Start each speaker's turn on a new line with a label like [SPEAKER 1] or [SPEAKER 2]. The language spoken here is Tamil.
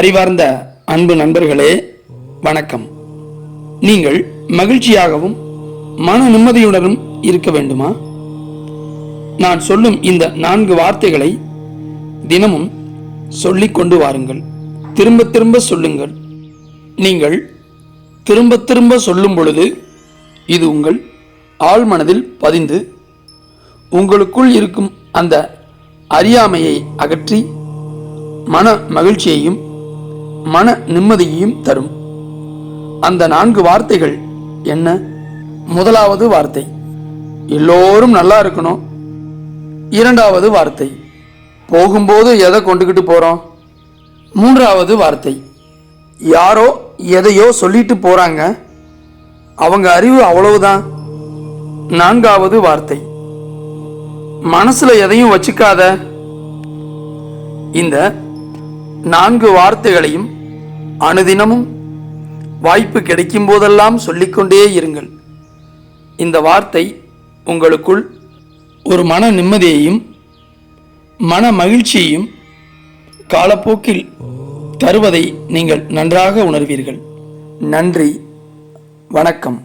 [SPEAKER 1] அறிவார்ந்த அன்பு நண்பர்களே, வணக்கம். நீங்கள் மகிழ்ச்சியாகவும் மன நிம்மதியுடனும் இருக்க வேண்டுமா? நான் சொல்லும் இந்த 4 வார்த்தைகளை தினமும் சொல்லிக் கொண்டு வாருங்கள். திரும்ப திரும்ப சொல்லுங்கள். நீங்கள் திரும்ப திரும்ப சொல்லும் பொழுது இது உங்கள் ஆழ்மனதில் பதிந்து உங்களுக்குள் இருக்கும் அந்த அறியாமையை அகற்றி மன மகிழ்ச்சியையும் மன நிம்மதியையும் தரும். அந்த 4 வார்த்தைகள் என்ன? முதலாவது வார்த்தை, எல்லோரும் நல்லா இருக்கணும். இரண்டாவது வார்த்தை, போகும்போது எதை கொண்டுகிட்டு போறோம். மூன்றாவது வார்த்தை, யாரோ எதையோ சொல்லிட்டு போறாங்க, அவங்க அறிவு அவ்வளவுதான். நான்காவது வார்த்தை, மனசுல எதையும் வச்சுக்காத. இந்த 4 வார்த்தைகளையும் அனுதினமும் வாய்ப்பு கிடைக்கும் போதெல்லாம் சொல்லிக்கொண்டே இருங்கள். இந்த வார்த்தை உங்களுக்குள் ஒரு மன நிம்மதியையும் மன மகிழ்ச்சியையும் காலப்போக்கில் தருவதை நீங்கள் நன்றாக உணர்வீர்கள். நன்றி, வணக்கம்.